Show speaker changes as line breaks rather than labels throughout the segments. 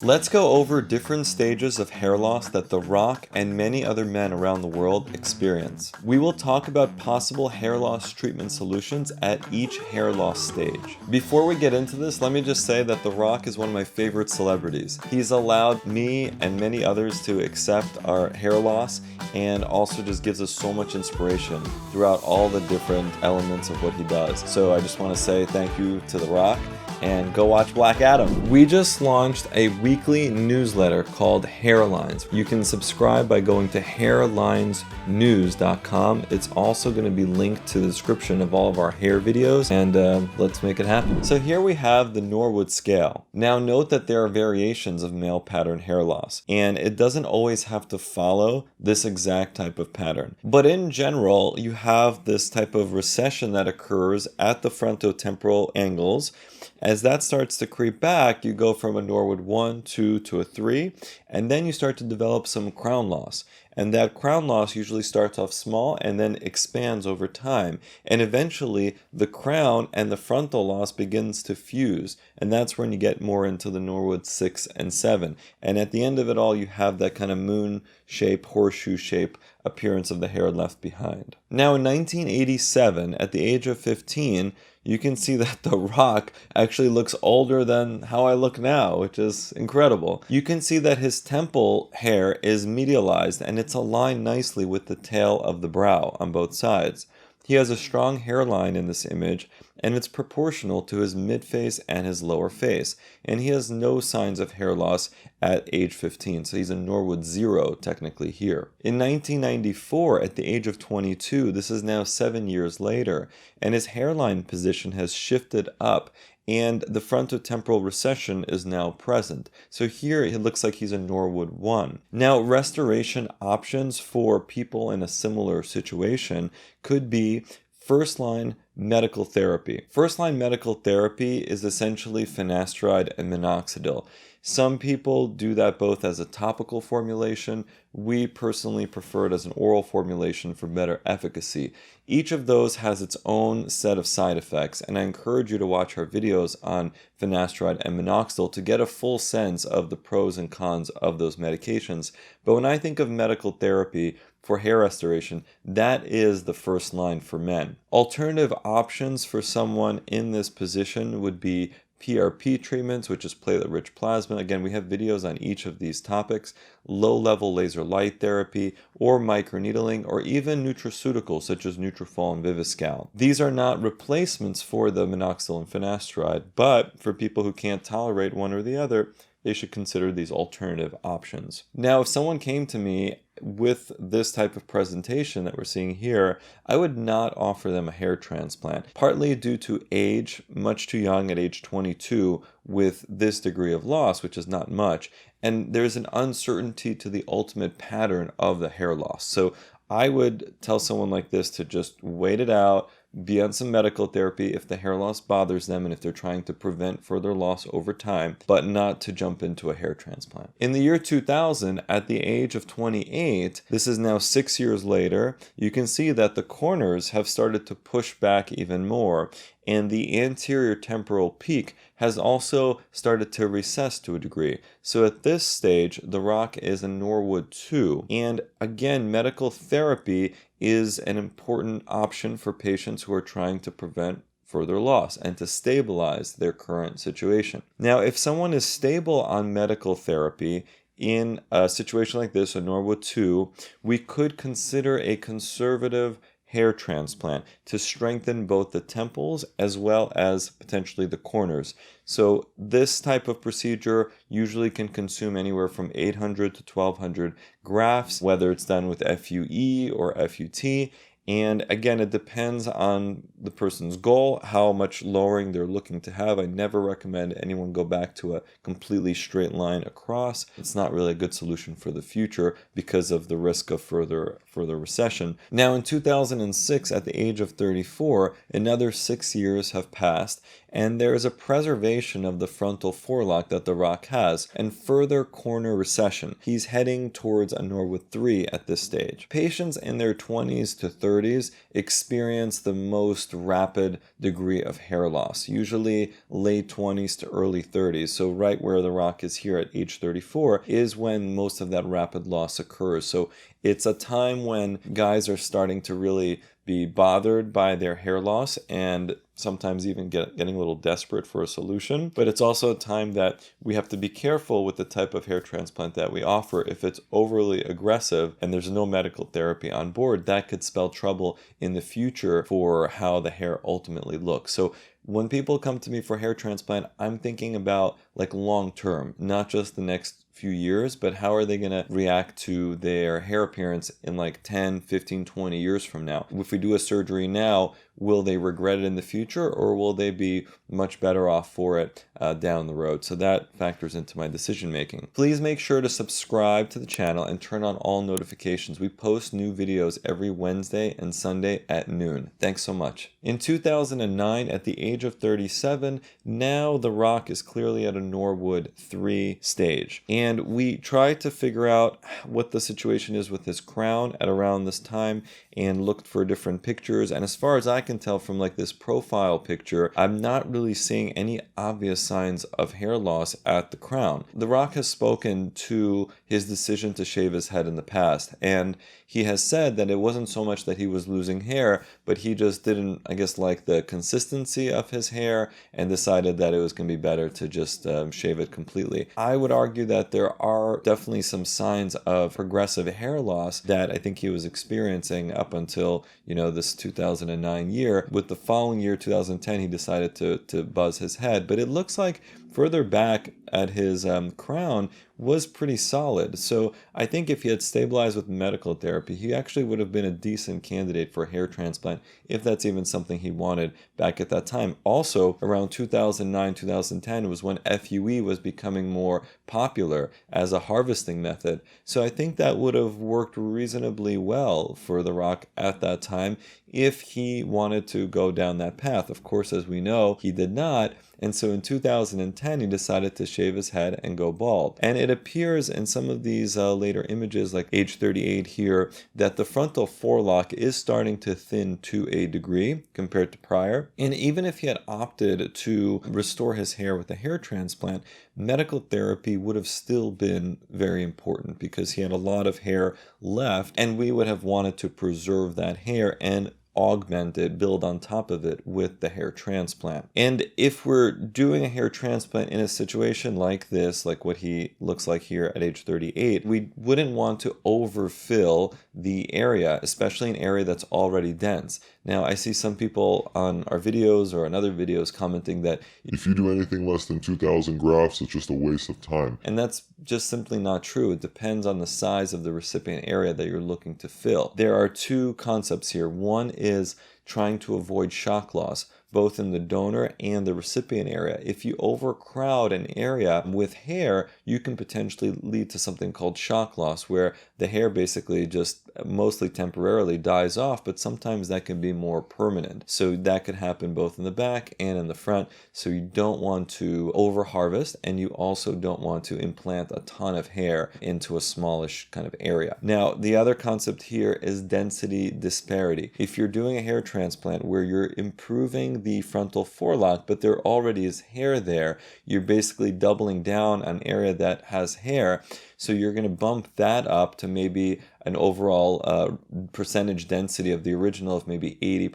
Let's go over different stages of hair loss that The Rock and many other men around the world experience. We will talk about possible hair loss treatment solutions at each hair loss stage. Before we get into this, let me just say that The Rock is one of my favorite celebrities. He's allowed me and many others to accept our hair loss and also just gives us so much inspiration throughout all the different elements of what he does. So I just want to say thank you to The Rock. And go watch Black Adam. We just launched a weekly newsletter called Hairlines. You can subscribe by going to hairlinesnews.com. It's also going to be linked to the description of all of our hair videos, and let's make it happen. So here we have the Norwood Scale. Now note that there are variations of male pattern hair loss, and it doesn't always have to follow this exact type of pattern. But in general, you have this type of recession that occurs at the frontotemporal angles. As that starts to creep back, you go from a Norwood 1, 2 to a 3, and then you start to develop some crown loss. And that crown loss usually starts off small and then expands over time. And eventually, the crown and the frontal loss begins to fuse. And that's when you get more into the Norwood 6 and 7. And at the end of it all, you have that kind of moon shape, horseshoe shape appearance of the hair left behind. Now, in 1987, at the age of 15, you can see that The Rock actually looks older than how I look now, which is incredible. You can see that his temple hair is medialized and it's aligned nicely with the tail of the brow on both sides. He has a strong hairline in this image, and it's proportional to his mid-face and his lower face. And he has no signs of hair loss at age 15, so he's a Norwood 0 technically here. In 1994, at the age of 22, this is now 7 years later, and his hairline position has shifted up, and the frontotemporal recession is now present. So here it looks like he's a Norwood 1. Now, restoration options for people in a similar situation could be first-line medical therapy. First-line medical therapy is essentially finasteride and minoxidil. Some people do that both as a topical formulation. We personally prefer it as an oral formulation for better efficacy. Each of those has its own set of side effects, and I encourage you to watch our videos on finasteride and minoxidil to get a full sense of the pros and cons of those medications. But when I think of medical therapy for hair restoration, that is the first line for men. Alternative options for someone in this position would be PRP treatments, which is platelet-rich plasma. Again, we have videos on each of these topics. Low-level laser light therapy, or microneedling, or even nutraceuticals such as Nutrafol and Viviscal. These are not replacements for the minoxidil and finasteride, but for people who can't tolerate one or the other, they should consider these alternative options. Now, if someone came to me with this type of presentation that we're seeing here, I would not offer them a hair transplant, partly due to age, much too young at age 22 with this degree of loss, which is not much, and there's an uncertainty to the ultimate pattern of the hair loss. So I would tell someone like this to just wait it out, be on some medical therapy if the hair loss bothers them and if they're trying to prevent further loss over time, but not to jump into a hair transplant. In the year 2000, at the age of 28, this is now 6 years later, you can see that the corners have started to push back even more, and the anterior temporal peak has also started to recess to a degree. So at this stage, The Rock is a Norwood 2. And again, medical therapy is an important option for patients who are trying to prevent further loss and to stabilize their current situation. Now, if someone is stable on medical therapy, in a situation like this, a Norwood 2, we could consider a conservative hair transplant to strengthen both the temples as well as potentially the corners. So this type of procedure usually can consume anywhere from 800 to 1200 grafts, whether it's done with FUE or FUT. And again, it depends on the person's goal, how much lowering they're looking to have. I never recommend anyone go back to a completely straight line across. It's not really a good solution for the future because of the risk of further recession. Now, in 2006, at the age of 34, another 6 years have passed, and there is a preservation of the frontal forelock that The Rock has, and further corner recession. He's heading towards a Norwood 3 at this stage. Patients in their 20s to 30s experience the most rapid degree of hair loss, usually late 20s to early 30s. So right where The Rock is here at age 34 is when most of that rapid loss occurs. So it's a time when guys are starting to really be bothered by their hair loss and sometimes even getting a little desperate for a solution. But it's also a time that we have to be careful with the type of hair transplant that we offer. If it's overly aggressive and there's no medical therapy on board, that could spell trouble in the future for how the hair ultimately looks. So when people come to me for hair transplant, I'm thinking about like long term, not just the next few years, but how are they going to react to their hair appearance in like 10, 15, 20 years from now? If we do a surgery now, will they regret it in the future, or will they be much better off for it down the road? So that factors into my decision making. Please make sure to subscribe to the channel and turn on all notifications. We post new videos every Wednesday and Sunday at noon. Thanks so much. In 2009, at the age of 37, now The Rock is clearly at a Norwood 3 stage. And we tried to figure out what the situation is with his crown at around this time and looked for different pictures. And as far as I can tell from like this profile picture, I'm not really seeing any obvious signs of hair loss at the crown. The Rock has spoken to his decision to shave his head in the past, and he has said that it wasn't so much that he was losing hair, but he just didn't, I guess, like the consistency of his hair and decided that it was going to be better to just shave it completely. I would argue that there are definitely some signs of progressive hair loss that I think he was experiencing up until, this 2009 year. With the following year, 2010, he decided to buzz his head, but it looks like further back at his crown was pretty solid. So I think if he had stabilized with medical therapy, he actually would have been a decent candidate for a hair transplant, if that's even something he wanted back at that time. Also, around 2009, 2010 was when FUE was becoming more popular as a harvesting method. So I think that would have worked reasonably well for The Rock at that time if he wanted to go down that path. Of course, as we know, he did not. And so in 2010, he decided to shave his head and go bald. And it appears in some of these later images, like age 38 here, that the frontal forelock is starting to thin to a degree compared to prior. And even if he had opted to restore his hair with a hair transplant, medical therapy would have still been very important because he had a lot of hair left, and we would have wanted to preserve that hair and augment it, build on top of it with the hair transplant. And if we're doing a hair transplant in a situation like this, like what he looks like here at age 38, we wouldn't want to overfill the area, especially an area that's already dense. Now, I see some people on our videos or on other videos commenting that
if you do anything less than 2,000 grafts, it's just a waste of time.
And that's just simply not true. It depends on the size of the recipient area that you're looking to fill. There are two concepts here. One is trying to avoid shock loss, both in the donor and the recipient area. If you overcrowd an area with hair, you can potentially lead to something called shock loss, where the hair basically just mostly temporarily dies off, but sometimes that can be more permanent. So that could happen both in the back and in the front. So you don't want to over harvest, and you also don't want to implant a ton of hair into a smallish kind of area. Now, the other concept here is density disparity. If you're doing a hair transplant where you're improving the frontal forelock, but there already is hair there, you're basically doubling down on an area that has hair. So you're going to bump that up to maybe an overall percentage density of the original of maybe 80%,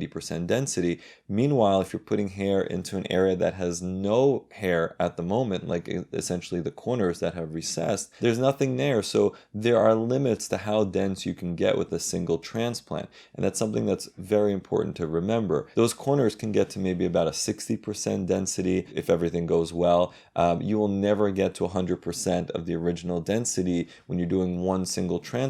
90% density. Meanwhile, if you're putting hair into an area that has no hair at the moment, like essentially the corners that have recessed, there's nothing there. So there are limits to how dense you can get with a single transplant. And that's something that's very important to remember. Those corners can get to maybe about a 60% density if everything goes well. You will never get to 100% of the original density when you're doing one single transplant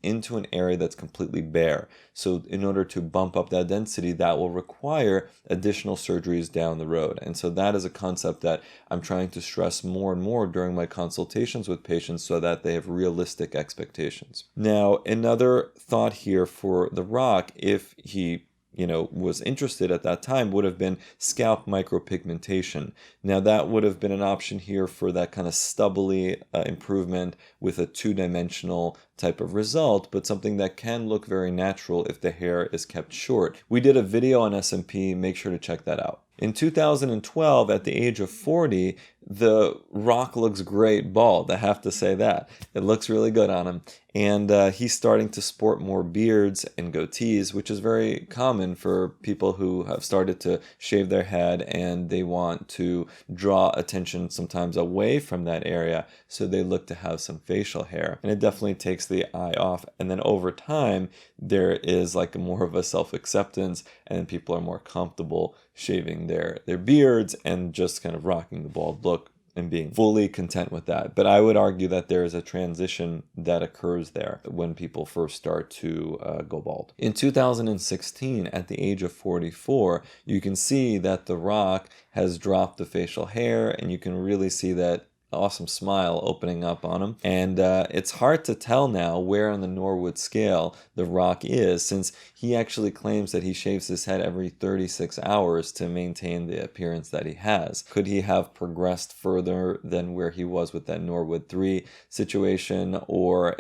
into an area that's completely bare. So in order to bump up that density, that will require additional surgeries down the road. And so that is a concept that I'm trying to stress more and more during my consultations with patients so that they have realistic expectations. Now, another thought here for The Rock, if he was interested at that time would have been scalp micropigmentation. Now that would have been an option here for that kind of stubbly improvement with a two-dimensional type of result, but something that can look very natural if the hair is kept short. We did a video on SMP, make sure to check that out. In 2012, at the age of 40, The Rock looks great bald. I have to say that. It looks really good on him. And he's starting to sport more beards and goatees, which is very common for people who have started to shave their head and they want to draw attention sometimes away from that area, so they look to have some facial hair. And it definitely takes the eye off. And then over time, there is like more of a self-acceptance, and people are more comfortable shaving their beards and just kind of rocking the bald look and being fully content with that. But I would argue that there is a transition that occurs there when people first start to go bald. In 2016, at the age of 44, you can see that The Rock has dropped the facial hair, and you can really see that awesome smile opening up on him. And it's hard to tell now where on the Norwood scale The Rock is, since he actually claims that he shaves his head every 36 hours to maintain the appearance that he has. Could he have progressed further than where he was with that Norwood 3 situation? Or,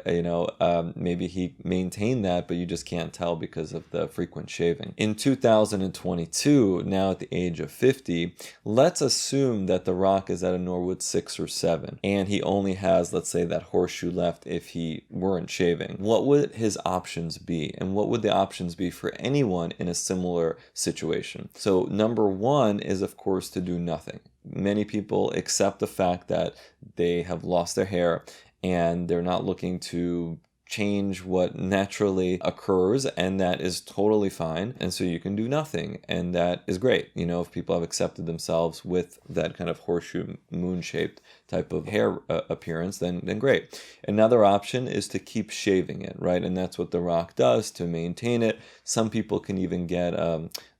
maybe he maintained that, but you just can't tell because of the frequent shaving. In 2022, now at the age of 50, let's assume that The Rock is at a Norwood 6 or 7, and he only has, let's say, that horseshoe left if he weren't shaving. What would his options be, and what would the options be for anyone in a similar situation? So number one is, of course, to do nothing. Many people accept the fact that they have lost their hair and they're not looking to change what naturally occurs, and that is totally fine. And so you can do nothing, and that is great. If people have accepted themselves with that kind of horseshoe moon-shaped type of hair appearance, then great. Another option is to keep shaving it, right? And that's what The Rock does to maintain it. Some people can even get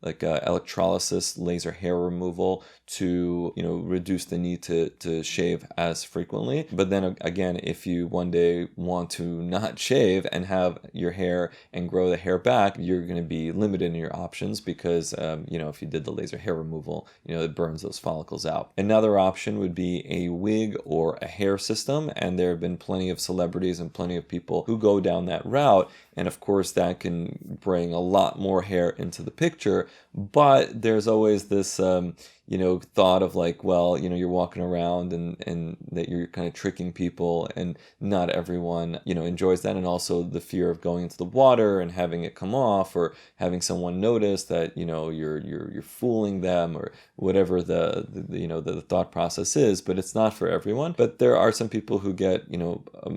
electrolysis, laser hair removal, to reduce the need to shave as frequently. But then again, if you one day want to not shave and have your hair and grow the hair back, you're going to be limited in your options because if you did the laser hair removal, it burns those follicles out. Another option would be a wig or a hair system, and there have been plenty of celebrities and plenty of people who go down that route. And of course, that can bring a lot more hair into the picture, but there's always this thought of like, well, you're walking around and that you're kind of tricking people, and not everyone enjoys that. And also the fear of going into the water and having it come off, or having someone notice that you're fooling them, or whatever the thought process is. But it's not for everyone. But there are some people who get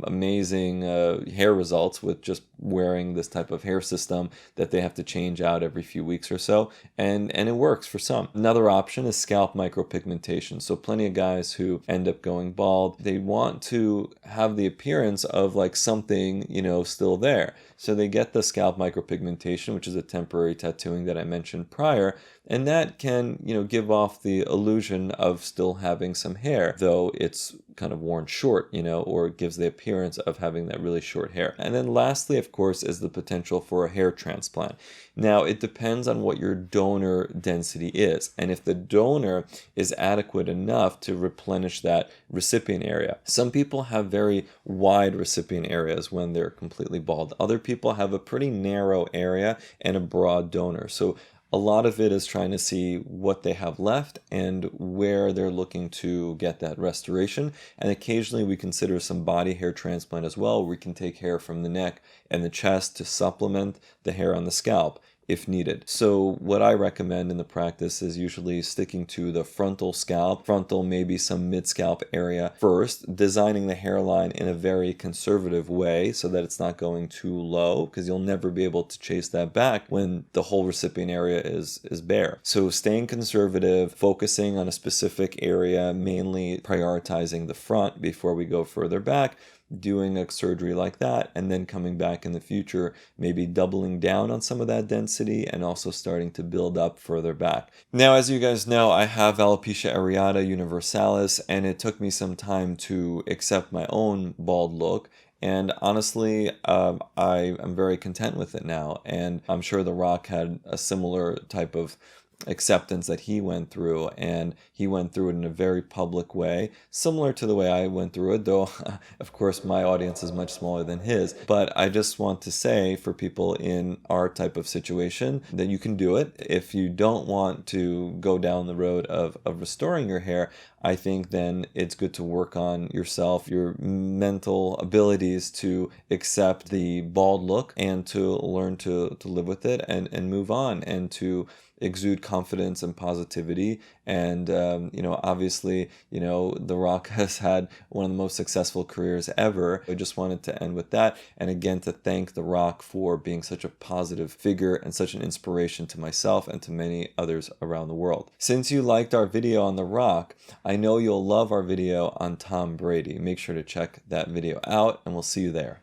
amazing hair results with just wearing this type of hair system that they have to change out every few weeks or so, and it works for some. Another option is scalp micropigmentation. So plenty of guys who end up going bald, they want to have the appearance of like something still there, so they get the scalp micropigmentation, which is a temporary tattooing that I mentioned prior, and that can give off the illusion of still having some hair, though it's kind of worn short, or it gives the appearance of having that really short hair. And then lastly, of course, is the potential for a hair transplant. Now, it depends on what your donor density is, and if the donor is adequate enough to replenish that recipient area. Some people have very wide recipient areas when they're completely bald. Other people have a pretty narrow area and a broad donor. So a lot of it is trying to see what they have left and where they're looking to get that restoration. And occasionally we consider some body hair transplant as well. We can take hair from the neck and the chest to supplement the hair on the scalp if needed. So what I recommend in the practice is usually sticking to the frontal scalp, maybe some mid-scalp area first, designing the hairline in a very conservative way so that it's not going too low, because you'll never be able to chase that back when the whole recipient area is bare. So staying conservative, focusing on a specific area, mainly prioritizing the front before we go further back, doing a surgery like that, and then coming back in the future, maybe doubling down on some of that density and also starting to build up further back. Now, as you guys know, I have alopecia areata universalis, and it took me some time to accept my own bald look. And honestly, I am very content with it now. And I'm sure The Rock had a similar type of acceptance that he went through, and he went through it in a very public way, similar to the way I went through it, though of course my audience is much smaller than his. But I just want to say, for people in our type of situation, that you can do it. If you don't want to go down the road of restoring your hair, I think then it's good to work on yourself, your mental abilities to accept the bald look and to learn to live with it and move on, and to exude confidence and positivity. And obviously, The Rock has had one of the most successful careers ever. I just wanted to end with that, and again to thank The Rock for being such a positive figure and such an inspiration to myself and to many others around the world. Since you liked our video on The Rock, I know you'll love our video on Tom Brady. Make sure to check that video out, and we'll see you there.